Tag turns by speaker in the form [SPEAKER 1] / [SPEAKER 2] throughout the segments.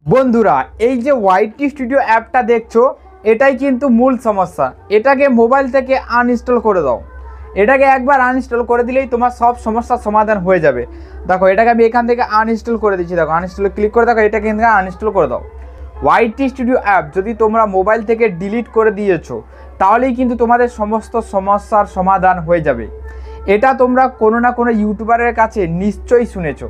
[SPEAKER 1] বন্ধুরা এই যে ওয়াইটি স্টুডিও অ্যাপটা দেখছো এটাই কিন্তু মূল সমস্যা। এটাকে মোবাইল থেকে আনইনস্টল করে দাও। এটাকে একবার আনইনস্টল করে দিলেই তোমার সব সমস্যার সমাধান হয়ে যাবে। দেখো এটাকে আমি এখান থেকে আনইনস্টল করে দিচ্ছি। দেখো আনইনস্টলে ক্লিক করে দেখো এটাকে এখান থেকে আনইনস্টল করে দাও। ওয়াইটি স্টুডিও অ্যাপ যদি তোমরা মোবাইল থেকে ডিলিট করে দিয়েছো তাহলেই কিন্তু তোমাদের সমস্ত সমস্যার সমাধান হয়ে যাবে। এটা তোমরা কোনো না কোনো ইউটিউবারের কাছে নিশ্চয়ই শুনেছো,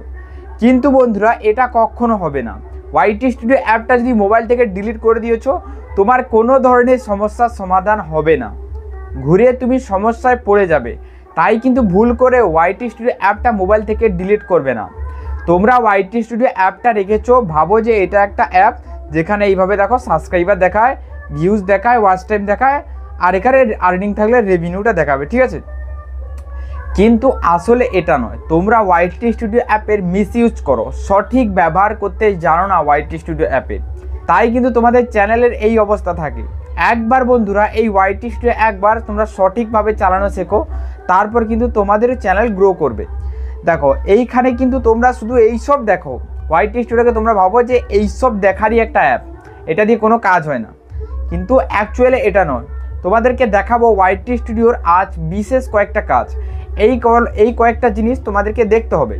[SPEAKER 1] কিন্তু বন্ধুরা এটা কখনো হবে না। ওয়াইটি স্টুডিও অ্যাপটা যদি মোবাইল থেকে ডিলিট করে দিয়েছো তোমার কোনো ধরনের সমস্যার সমাধান হবে না, ঘুরে তুমি সমস্যায় পড়ে যাবে। তাই কিন্তু ভুল করে ওয়াইটি স্টুডিও অ্যাপটা মোবাইল থেকে ডিলিট করবে না। তোমরা ওয়াইটি স্টুডিও অ্যাপটা রেখেছো, ভাবো যে এটা একটা অ্যাপ যেখানে এইভাবে দেখো সাবস্ক্রাইবার দেখায়, ভিউজ দেখায়, ওয়াচ টাইম দেখায়, আর এখানে আর্নিং থাকলে রেভিনিউটা দেখাবে, ঠিক আছে? কিন্তু আসলে এটা নয়। তোমরা ওয়াইটি স্টুডিও অ্যাপের মিসইউজ করো, সঠিক ব্যবহার করতে জানো না ওয়াইটি স্টুডিও অ্যাপের, তাই কিন্তু তোমাদের চ্যানেলের এই অবস্থা থাকে। একবার বন্ধুরা এই ওয়াইটি স্টুডিও একবার তোমরা সঠিকভাবে চালানো শেখো, তারপর কিন্তু তোমাদের চ্যানেল গ্রো করবে। দেখো এইখানে কিন্তু তোমরা শুধু এইসব দেখো, ওয়াইটি স্টুডিওকে তোমরা ভাবো যে এইসব দেখারই একটা অ্যাপ, এটা দিয়ে কোনো কাজ হয় না, কিন্তু অ্যাকচুয়ালি এটা নয়। তোমাদেরকে দেখাবো ওয়াইটি স্টুডিওর আজ বিশেষ কয়েকটা কাজ। এই কয়েকটা জিনিস তোমাদেরকে দেখতে হবে,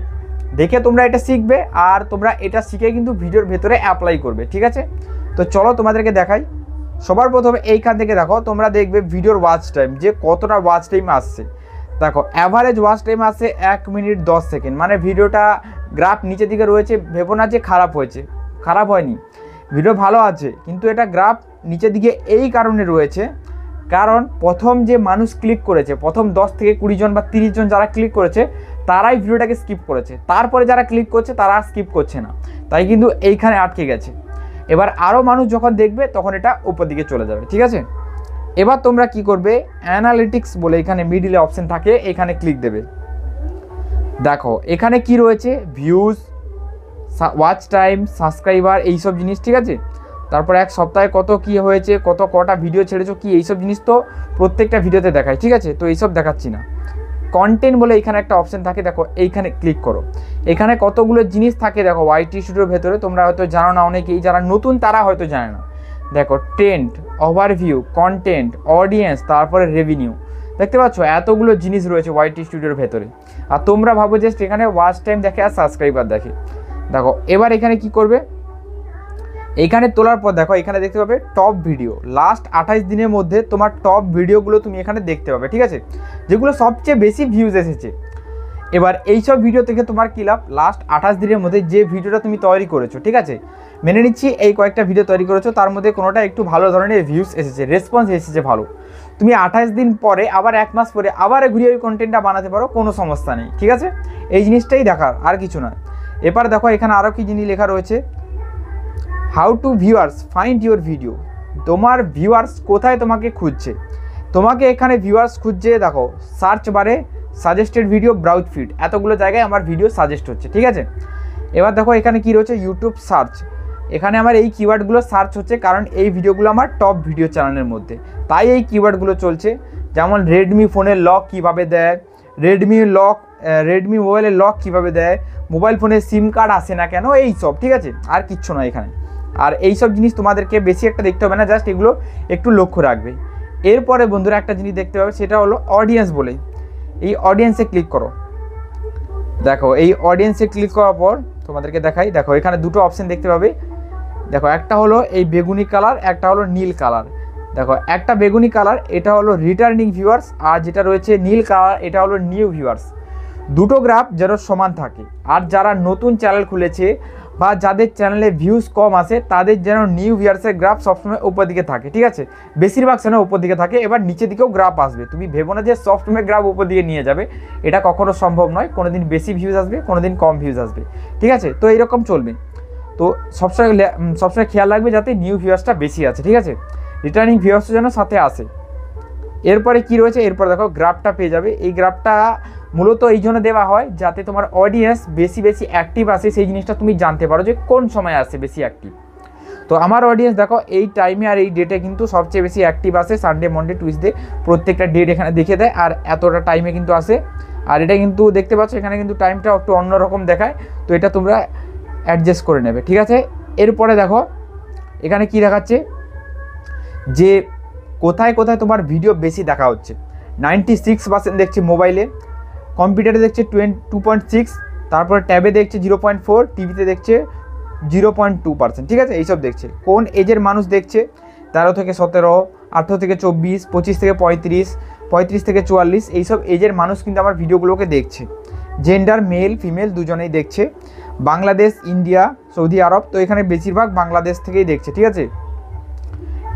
[SPEAKER 1] দেখে তোমরা এটা শিখবে, আর তোমরা এটা শিখে কিন্তু ভিডিওর ভেতরে অ্যাপ্লাই করবে, ঠিক আছে? তো চলো তোমাদেরকে দেখাই। সবার প্রথমে এইখান থেকে দেখো, তোমরা দেখবে ভিডিওর ওয়াচ টাইম, যে কতটা ওয়াচ টাইম আসছে। দেখো অ্যাভারেজ ওয়াচ টাইম আসছে 1 মিনিট 10 সেকেন্ড। মানে ভিডিওটা গ্রাফ নিচের দিকে রয়েছে, ভেবো না যে খারাপ হয়েছে, খারাপ হয়নি, ভিডিও ভালো আছে, কিন্তু এটা গ্রাফ নিচের দিকে এই কারণে রয়েছে, কারণ প্রথম যে মানুষ ক্লিক করেছে, প্রথম 10 থেকে 20 জন বা 30 জন যারা ক্লিক করেছে তারাই ভিডিওটাকে স্কিপ করেছে, তারপরে যারা ক্লিক করছে তারা স্কিপ করছে না, তাই কিন্তু এইখানে আটকে গেছে। এবার আরও মানুষ যখন দেখবে তখন এটা উপর দিকে চলে যাবে, ঠিক আছে? এবার তোমরা কি করবে, অ্যানালিটিক্স বলে এখানে মিডিলে অপশন থাকে, এখানে ক্লিক দেবে। দেখো এখানে কি রয়েছে, ভিউজ, ওয়াচ টাইম, সাবস্ক্রাইবার, এইসব জিনিস, ঠিক আছে? তারপর এক সপ্তাহে কত কি হয়েছে, কটা ভিডিও ছেড়েছো কি, এইসব জিনিস তো প্রত্যেকটা ভিডিওতে দেখায়, ঠিক আছে? তো এইসব দেখাচ্ছি না। কন্টেন্ট বলে এখানে একটা অপশন থাকে, দেখো এইখানে ক্লিক করো। এখানে কতগুলো জিনিস থাকে দেখো ওয়াইটি স্টুডিওর ভেতরে, তোমরা হয়তো জানো না, অনেকেই যারা নতুন তারা হয়তো জানে না। দেখো ট্রেন্ড, ওভারভিউ, কন্টেন্ট, অডিয়েন্স, তারপরে রেভিনিউ, দেখতে পাচ্ছ এতগুলো জিনিস রয়েছে ওয়াইটি স্টুডিওর ভেতরে। আর তোমরা ভাবো যে এখানে ওয়াচ টাইম দেখে আর সাবস্ক্রাইবার দেখে। দেখো এবার এখানে কি করবে, এইখানে তোলার পর দেখো এখানে দেখতে পাবে টপ ভিডিও, লাস্ট 28 দিনের মধ্যে তোমার টপ ভিডিওগুলো তুমি এখানে দেখতে পাবে, ঠিক আছে? যেগুলো সবচেয়ে বেশি ভিউজ এসেছে। এবার এইসব ভিডিও থেকে তোমার কী লাভ, লাস্ট 28 দিনের মধ্যে যে ভিডিওটা তুমি তৈরি করেছো, ঠিক আছে? মেনে নিচ্ছি এই কয়েকটা ভিডিও তৈরি করেছো, তার মধ্যে কোনোটা একটু ভালো ধরনের ভিউজ এসেছে, রেসপন্স এসেছে ভালো, তুমি 28 দিন পরে আবার 1 মাস পরে আবার ঘুরিয়ে ওই কন্টেন্টটা বানাতে পারো, কোনো সমস্যা নেই, ঠিক আছে? এই জিনিসটাই দেখার, আর কিছু নয়। এবার দেখো এখানে আরও কি জিনিস লেখা রয়েছে, how two viewers find your video. তোমার ভিউয়ার্স কোথায় তোমাকে খুঁজছে, তোমাকে এখানে ভিউয়ার্স খুঁজছে, দেখো সার্চ বারে সাজেস্টেড ভিডিও, ব্রাউজ ফিড, এতগুলো জায়গায় আমার ভিডিও সাজেস্ট হচ্ছে, ঠিক আছে? এবার দেখো এখানে কি রয়েছে, ইউটিউব সার্চ, এখানে আমার এই কিওয়ার্ডগুলো সার্চ হচ্ছে, কারণ এই ভিডিওগুলো আমার টপ ভিডিও চ্যানেলের মধ্যে, তাই এই কিওয়ার্ডগুলো চলছে। যেমন রেডমি ফোনের লক কীভাবে দেয়, রেডমি মোবাইলের লক কীভাবে দেয়, মোবাইল ফোনে সিম কার্ড আসে না কেন, এই সব, ঠিক আছে? আর কিচ্ছু নয় এখানে। আর এই সব জিনিস তোমাদেরকে বেশি একটা দেখতে হবে না, জাস্ট এগুলো একটু লক্ষ্য রাখবে। এরপরে বন্ধুরা একটা জিনিস দেখতে পাবে, সেটা হলো অডিয়েন্স বলে। এই অডিয়েন্সে ক্লিক করো। দেখো এই অডিয়েন্সে ক্লিক করার পর তোমাদেরকে দেখাই, দেখো এখানে দুটো অপশন দেখতে পাবে। দেখো একটা হলো এই বেগুনি কালার, একটা হলো নীল কালার। দেখো একটা বেগুনি কালার, এটা হলো রিটার্নিং ভিউয়ার্স, আর যেটা রয়েছে নীল কালার, এটা হলো নিউ ভিউয়ার্স। দুটো গ্রাফ যেন সমান থাকে, আর যারা নতুন চ্যানেল খুলেছে বা যাদের চ্যানেলে ভিউজ কম আসে তাদের যেন নিউ ভিউয়ার্সের গ্রাফ সবসময় উপর দিকে থাকে, ঠিক আছে? বেশিরভাগ চ্যানেল উপর দিকে থাকে। এবার নিচের দিকেও গ্রাফ আসবে, তুমি ভেবো না যে সবসময় গ্রাফ উপর দিকে নিয়ে যাবে, এটা কখনো সম্ভব নয়। কোনো দিন বেশি ভিউজ আসবে, কোনো দিন কম ভিউজ আসবে, ঠিক আছে? তো এইরকম চলবে। তো সবসময় খেয়াল রাখবে যাতে নিউ ভিউয়ার্সটা বেশি আছে, ঠিক আছে? রিটার্নিং ভিউয়ার্সও যেন সাথে আসে। এরপরে কি রয়েছে, এরপর দেখো গ্রাফটা পেয়ে যাবে। এই গ্রাফটা মূলত এই জন্য দেওয়া হয় যাতে তোমার অডিয়েন্স বেশি অ্যাক্টিভ আসে, সেই জিনিসটা তুমি জানতে পারো যে কোন সময় আসে বেশি অ্যাক্টিভ। তো আমার অডিয়েন্স দেখো এই টাইমে আর এই ডেটে কিন্তু সবচেয়ে বেশি অ্যাক্টিভ আসে, সানডে, মন্ডে, টুইসডে, প্রত্যেকটা ডেট এখানে দেখিয়ে দেয়, আর এতটা টাইমে কিন্তু আসে। আর এটা কিন্তু দেখতে পাচ্ছ এখানে কিন্তু টাইমটা একটু অন্যরকম দেখায়, তো এটা তোমরা অ্যাডজাস্ট করে নেবে, ঠিক আছে? এরপরে দেখো এখানে কি দেখাচ্ছে যে কোথায় কোথায় তোমার ভিডিও বেশি দেখা হচ্ছে। 96% দেখছে মোবাইলে, কম্পিউটারে দেখছে 2.6, তারপরে ট্যাবে দেখছে 0.4, টিভিতে দেখছে 0.2%। ঠিক আছে, এইসব দেখছে। কোন এজের মানুষ দেখছে? 13 থেকে 17, 18 থেকে 24, 25 থেকে 35, 35 থেকে 44, এইসব এজের মানুষ কিন্তু আমার ভিডিওগুলোকে দেখছে। জেন্ডার মেল ফিমেল দুজনেই দেখছে। বাংলাদেশ, ইন্ডিয়া, সৌদি আরব, তো এখানে বেশিরভাগ বাংলাদেশ থেকেই দেখছে। ঠিক আছে,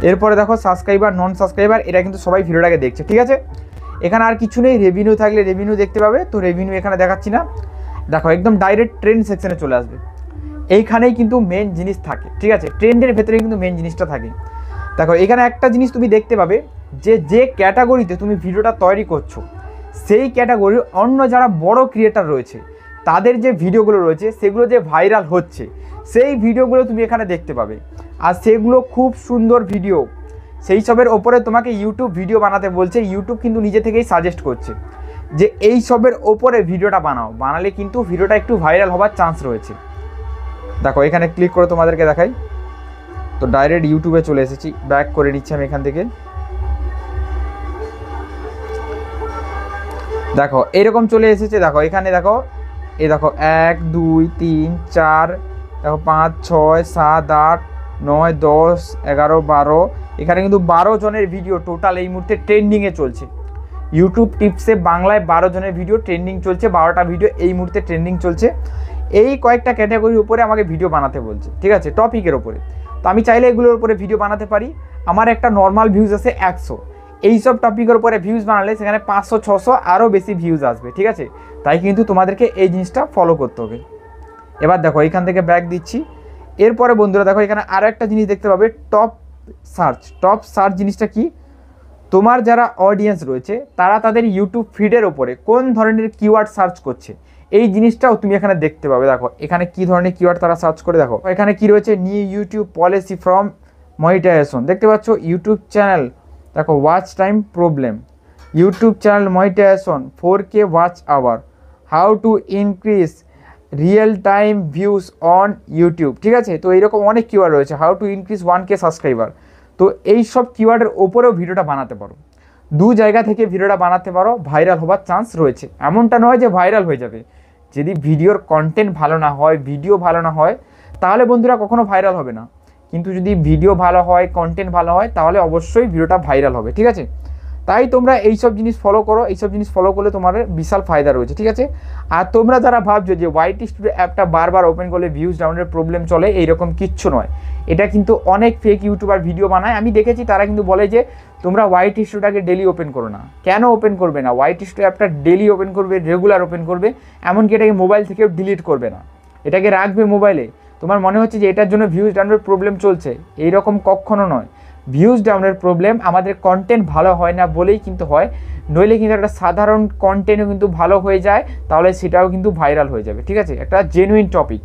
[SPEAKER 1] এরপরে দেখো সাবস্ক্রাইবার নন সাবস্ক্রাইবার, এরা কিন্তু সবাই ভিডিওটাকে দেখছে। ঠিক আছে, এখানে আর কিছু নেই। রেভিনিউ থাকলে রেভিনিউ দেখতে পাবে, তো রেভিনিউ এখানে দেখাচ্ছি না। দেখো একদম ডাইরেক্ট ট্রেন্ড সেকশনে চলে আসবে। এইখানেই কিন্তু মেন জিনিস থাকে। ঠিক আছে, ট্রেন্ডের ভেতরে কিন্তু মেন জিনিসটা থাকে। দেখো এখানে একটা জিনিস তুমি দেখতে পাবে যে ক্যাটাগরিতে তুমি ভিডিওটা তৈরি করছো, সেই ক্যাটাগরির অন্য যারা বড় ক্রিয়েটার রয়েছে তাদের যে ভিডিওগুলো রয়েছে সেগুলো যে ভাইরাল হচ্ছে, সেই ভিডিওগুলো তুমি এখানে দেখতে পাবে। আর সেগুলো খুব সুন্দর ভিডিও, সেই সবের ওপরে তোমাকে ইউটিউব ভিডিও বানাতে বলছে। ইউটিউব কিন্তু নিজে থেকেই সাজেস্ট করছে যে এই সবের ওপরে ভিডিওটা বানাও, বানালে কিন্তু ভিডিওটা একটু ভাইরাল হওয়ার চান্স রয়েছে। দেখো এখানে ক্লিক করে তোমাদেরকে দেখাই, তো ডাইরেক্ট ইউটিউবে চলে এসেছি। ব্যাক করে নিচ্ছি আমি এখান থেকে। দেখো এরকম চলে এসেছে। দেখো এখানে দেখো, এই দেখো 1 2 3 4, দেখো 5 6 7 8 9 10 11 12, এখানে কিন্তু 12 জনের ভিডিও টোটাল এই মুহূর্তে ট্রেন্ডিংয়ে চলছে। ইউটিউব টিপসে বাংলায় 12 জনের ভিডিও ট্রেন্ডিং চলছে, 12টা ভিডিও এই মুহূর্তে ট্রেন্ডিং চলছে। এই কয়েকটা ক্যাটাগরির উপরে আমাকে ভিডিও বানাতে বলছে। ঠিক আছে, টপিকের ওপরে। তো আমি চাইলে এগুলোর উপরে ভিডিও বানাতে পারি। আমার একটা নর্মাল ভিউজ আছে 100, এইসব টপিকের উপরে ভিউজ বানালে সেখানে 500 600 আরও বেশি ভিউজ আসবে। ঠিক আছে, তাই কিন্তু তোমাদেরকে এই জিনিসটা ফলো করতে হবে। এবার দেখো এইখান থেকে ব্যাক দিচ্ছি। এরপরে বন্ধুরা দেখো এখানে আরও একটা জিনিস দেখতে পাবে, টপ সার্চ। টপ সার্চ জিনিসটা কি? তোমার যারা অডিয়েন্স রয়েছে তারা তাদের ইউটিউব ফিডের ওপরে কোন ধরনের কিওয়ার্ড সার্চ করছে, এই জিনিসটাও তুমি এখানে দেখতে পাবে। দেখো এখানে কি ধরনের কিওয়ার্ড তারা সার্চ করে। দেখো এখানে কি রয়েছে, new YouTube policy from monetization, দেখতে পাচ্ছ। ইউটিউব চ্যানেল, দেখো watch time problem, YouTube channel monetization, 4K watch hour, how to increase real time views on YouTube. ঠিক আছে, তো এইরকম অনেক কিওয়ার্ড রয়েছে। How to increase 1K subscriber. তো এই সব কিওয়ার্ডের ওপরেও ভিডিওটা বানাতে পারো। দু জায়গা থেকে ভিডিওটা বানাতে পারো, ভাইরাল হওয়ার চান্স রয়েছে। এমনটা নয় যে ভাইরাল হয়ে যাবে। যদি ভিডিওর কন্টেন্ট ভালো না হয়, ভিডিও ভালো না হয়, তাহলে বন্ধুরা কখনো ভাইরাল হবে না। কিন্তু যদি ভিডিও ভালো হয়, কন্টেন্ট ভালো হয়, তাহলে অবশ্যই ভিডিওটা ভাইরাল হবে। ঠিক আছে, তাই তোমরা এইসব জিনিস ফলো করো। এইসব জিনিস ফলো করলে তোমার বিশাল ফায়দা রয়েছে। ঠিক আছে, আর তোমরা যারা ভাবছো যে ওয়াইটি স্টুডিও অ্যাপটা বারবার ওপেন করলে ভিউজ ডাউনের প্রবলেম চলে, এইরকম কিচ্ছু নয়। এটা কিন্তু অনেক ফেক ইউটিউবার ভিডিও বানায়, আমি দেখেছি। তারা কিন্তু বলে যে তোমরা ওয়াইটি স্টুডিওটাকে ডেলি ওপেন করো না। কেন ওপেন করবে না? ওয়াইটি স্টুডিও অ্যাপটা ডেলি ওপেন করবে, রেগুলার ওপেন করবে, এমনকি এটাকে মোবাইল থেকেও ডিলিট করবে না, এটাকে রাখবে মোবাইলে। তোমার মনে হচ্ছে যে এটার জন্য ভিউজ ডাউনের প্রবলেম চলছে, এইরকম কখনো নয়। ভিউজ ডাউনের প্রবলেম আমাদের কন্টেন্ট ভালো হয় না বলেই কিন্তু হয়, নইলে কিন্তু একটা সাধারণ কন্টেন্টও কিন্তু ভালো হয়ে যায়, তাহলে সেটাও কিন্তু ভাইরাল হয়ে যাবে। ঠিক আছে, একটা জেনুইন টপিক।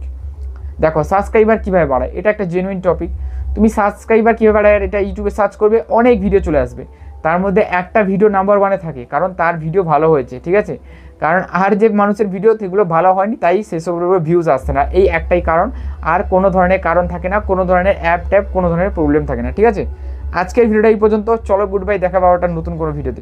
[SPEAKER 1] দেখো সাবস্ক্রাইবার কীভাবে বাড়ায়, এটা একটা জেনুইন টপিক। তুমি সাবস্ক্রাইবার কীভাবে বাড়ায় এটা ইউটিউবে সার্চ করবে, অনেক ভিডিও চলে আসবে। তার মধ্যে একটা ভিডিও নাম্বার 1-এ থাকে, কারণ তার ভিডিও ভালো হয়েছে। ঠিক আছে, কারণ আর যে মানুষের ভিডিও সেগুলো ভালো হয়নি, তাই সেসবের উপরে ভিউজ আসছে না। এই একটাই কারণ, আর কোনো ধরনের কারণ থাকে না, কোনো ধরনের অ্যাপ ট্যাপ কোনো ধরনের প্রবলেম থাকে না। ঠিক আছে, আজকের ভিডিওটা এই পর্যন্ত। চলো গুড বাই, দেখা পাওয়াটা নতুন কোনো ভিডিওতে।